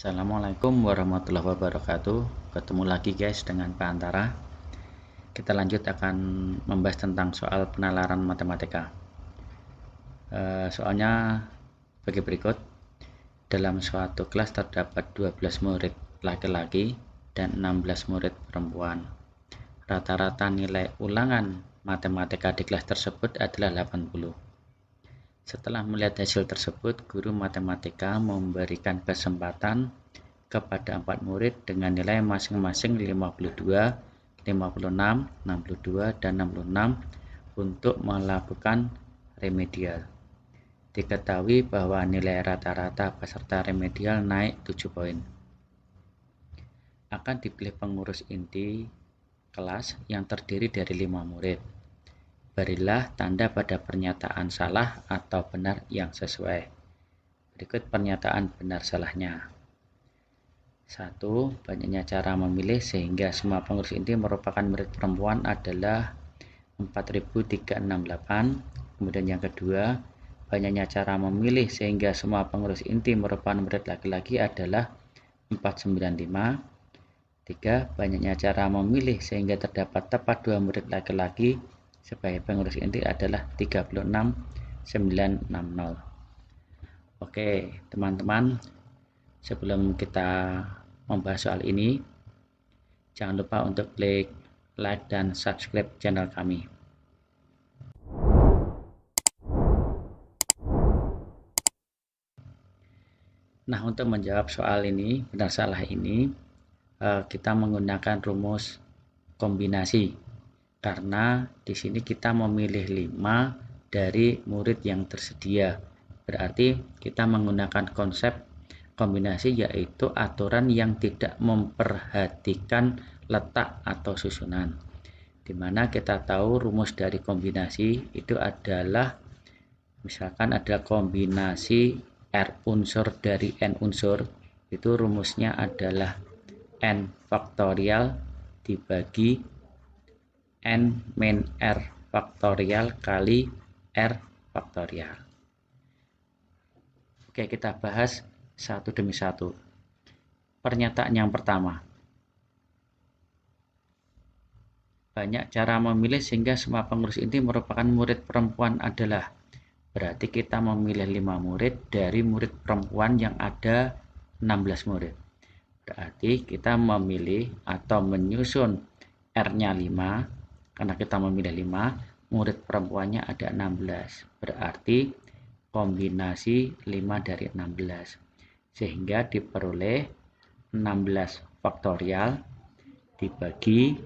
Assalamualaikum warahmatullahi wabarakatuh. Ketemu lagi guys dengan Pak Antara. Kita lanjut akan membahas tentang soal penalaran matematika. Soalnya bagi berikut. Dalam suatu kelas terdapat 12 murid laki-laki dan 16 murid perempuan. Rata-rata nilai ulangan matematika di kelas tersebut adalah 80. Setelah melihat hasil tersebut, guru matematika memberikan kesempatan kepada 4 murid dengan nilai masing-masing 52, 56, 62, dan 66 untuk melakukan remedial. Diketahui bahwa nilai rata-rata peserta remedial naik 7 poin. Akan dipilih pengurus inti kelas yang terdiri dari 5 murid. Berilah tanda pada pernyataan salah atau benar yang sesuai. Berikut pernyataan benar salahnya. 1. Banyaknya cara memilih sehingga semua pengurus inti merupakan murid perempuan adalah 4.368. Kemudian yang kedua, banyaknya cara memilih sehingga semua pengurus inti merupakan murid laki-laki adalah 495. 3. Banyaknya cara memilih sehingga terdapat tepat 2 murid laki-laki sebagai pengurus inti adalah 36.960. Oke, teman-teman, sebelum kita membahas soal ini, jangan lupa untuk klik like dan subscribe channel kami. Nah, untuk menjawab soal ini, benar salah ini, kita menggunakan rumus kombinasi. Karena di sini kita memilih 5 dari murid yang tersedia. Berarti kita menggunakan konsep kombinasi, yaitu aturan yang tidak memperhatikan letak atau susunan. Dimana kita tahu rumus dari kombinasi itu adalah, misalkan ada kombinasi R unsur dari N unsur, itu rumusnya adalah N faktorial dibagi N min R faktorial kali R faktorial. Oke, kita bahas satu demi satu. Pernyataan yang pertama. Banyak cara memilih sehingga semua pengurus inti merupakan murid perempuan adalah. Berarti kita memilih 5 murid dari murid perempuan yang ada 16 murid. Berarti kita memilih atau menyusun R-nya 5. Karena kita memilih 5, murid perempuannya ada 16. Berarti kombinasi 5 dari 16. Sehingga diperoleh 16 faktorial dibagi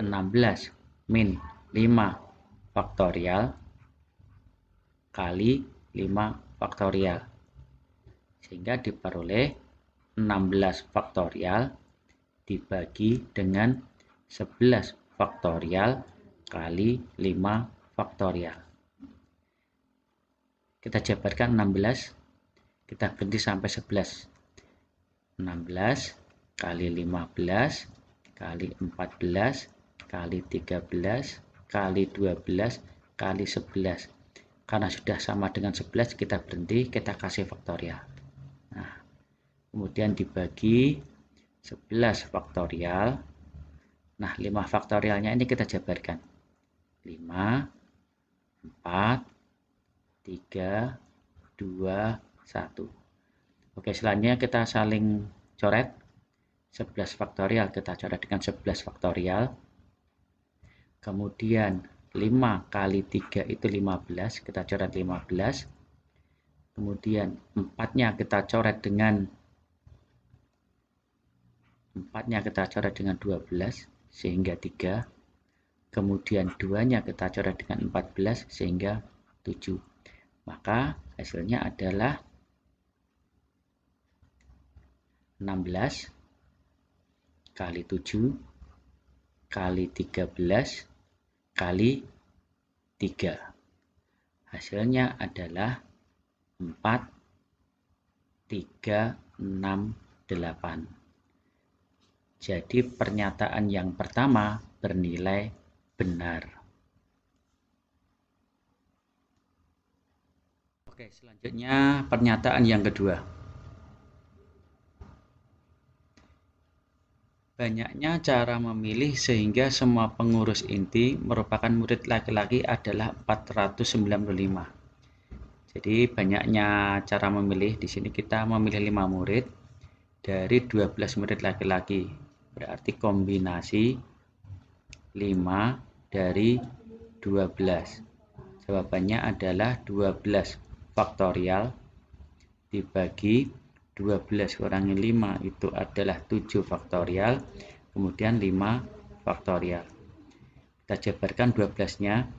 16 min 5 faktorial kali 5 faktorial. Sehingga diperoleh 16 faktorial dibagi dengan 11 faktorial kali 5 faktorial. Kita jabarkan 16, kita ganti sampai 11. 16 kali 15 kali 14 kali 13 kali 12 kali 11. Karena sudah sama dengan 11, kita berhenti, kita kasih faktorial. Nah, kemudian dibagi 11 faktorial. Nah, 5 faktorialnya ini kita jabarkan. 5, 4, 3, 2, 1. Oke, selanjutnya kita saling coret. 11 faktorial kita coret dengan 11 faktorial. Kemudian 5 kali 3 itu 15, kita coret 15. Kemudian 4-nya kita coret dengan 12 sehingga 3. Kemudian 2-nya kita coret dengan 14 sehingga 7. Maka hasilnya adalah 16 kali 7 kali 13 kali 3. Hasilnya adalah 4, 3, 6, 8. Jadi pernyataan yang pertama bernilai benar. Oke, selanjutnya pernyataan yang kedua. Banyaknya cara memilih sehingga semua pengurus inti merupakan murid laki-laki adalah 495. Jadi banyaknya cara memilih, di sini kita memilih 5 murid dari 12 murid laki-laki. Berarti kombinasi 5 dari 12. Jawabannya adalah 12 faktorial dibagi 12 kurangi 5 itu adalah 7 faktorial, kemudian 5 faktorial. Kita jabarkan 12-nya.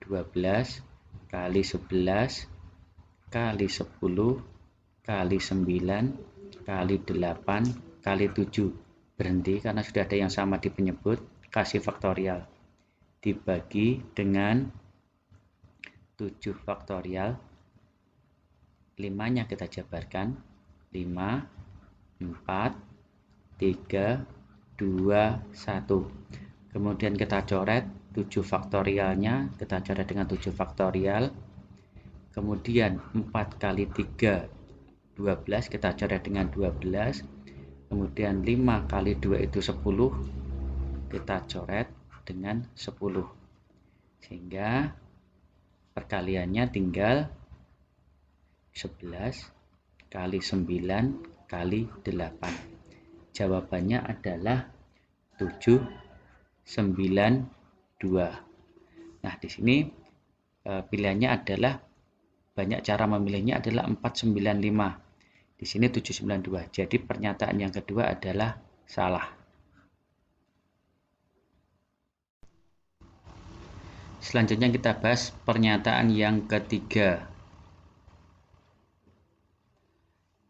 12 kali 11 kali 10 kali 9 kali 8 kali 7. Berhenti karena sudah ada yang sama di penyebut, kasih faktorial. Dibagi dengan 7 faktorial. 5-nya kita jabarkan. 5, 4, 3, 2, 1. Kemudian kita coret 7 faktorialnya, kita coret dengan 7 faktorial. Kemudian 4 kali 3, 12, kita coret dengan 12. Kemudian 5 kali 2 itu 10, kita coret dengan 10. Sehingga perkaliannya tinggal 11 kali 9 kali 8. Jawabannya adalah 792. Nah, di sini pilihannya adalah banyak cara memilihnya adalah 495. Di sini 792. Jadi pernyataan yang kedua adalah salah. Selanjutnya kita bahas pernyataan yang ketiga.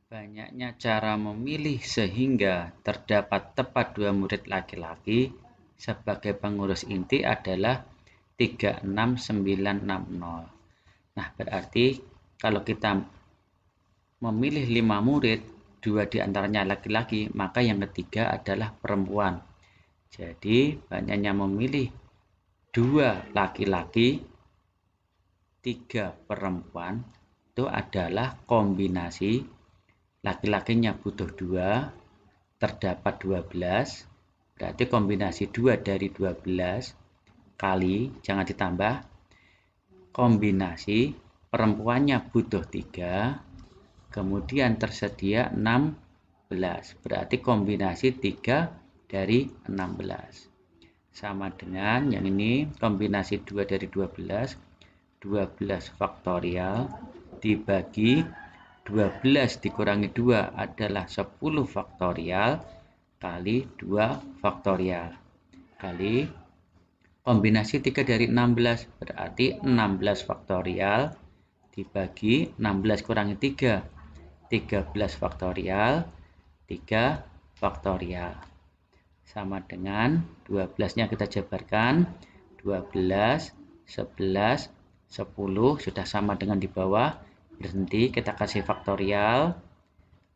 Banyaknya cara memilih sehingga terdapat tepat 2 murid laki-laki sebagai pengurus inti adalah 36960. Nah, berarti kalau kita memilih 5 murid, 2 diantaranya laki-laki, maka yang ketiga adalah perempuan. Jadi banyaknya memilih 2 laki-laki, 3 perempuan, itu adalah kombinasi laki-lakinya butuh 2, terdapat 12, berarti kombinasi 2 dari 12 kali, jangan ditambah, kombinasi perempuannya butuh 3, kemudian tersedia 16, berarti kombinasi 3 dari 16. Sama dengan yang ini, kombinasi 2 dari 12, 12 faktorial dibagi 12 dikurangi 2 adalah 10 faktorial kali 2 faktorial kali kombinasi 3 dari 16 berarti 16 faktorial dibagi 16 kurangi 3 13 faktorial 3 faktorial sama dengan 12-nya kita jabarkan 12 11 10 sudah sama dengan di bawah. Berhenti, kita kasih faktorial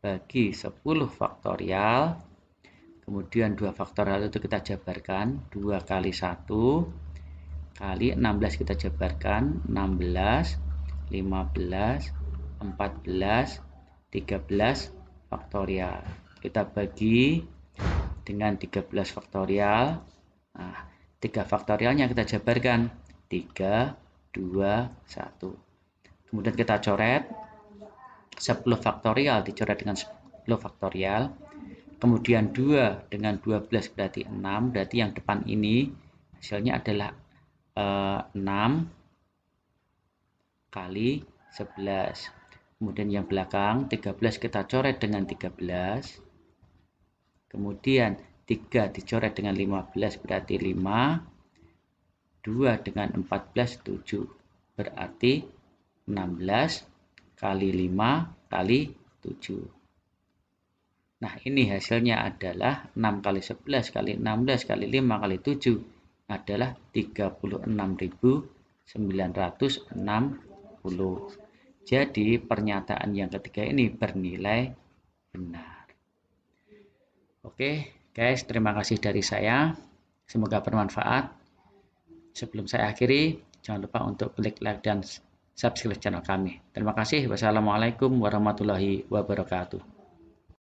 bagi 10 faktorial, kemudian 2 faktorial itu kita jabarkan 2 kali 1 kali 16 kita jabarkan 16 15 14 13 faktorial, kita bagi dengan 13 faktorial. Nah, 3 faktorialnya kita jabarkan 3 2 1. Kemudian kita coret 10 faktorial dicoret dengan 10 faktorial. Kemudian 2 dengan 12 berarti 6. Berarti yang depan ini hasilnya adalah 6 kali 11. Kemudian yang belakang 13 kita coret dengan 13. Kemudian 3 dicoret dengan 15 berarti 5. 2 dengan 14 7. Berarti 16 kali 5 kali 7. Nah, ini hasilnya adalah 6 kali 11 kali 16 kali 5 kali 7 adalah 36.960. Jadi, pernyataan yang ketiga ini bernilai benar. Oke, guys, terima kasih dari saya. Semoga bermanfaat. Sebelum saya akhiri, jangan lupa untuk klik like dan subscribe channel kami. Terima kasih. Wassalamualaikum warahmatullahi wabarakatuh.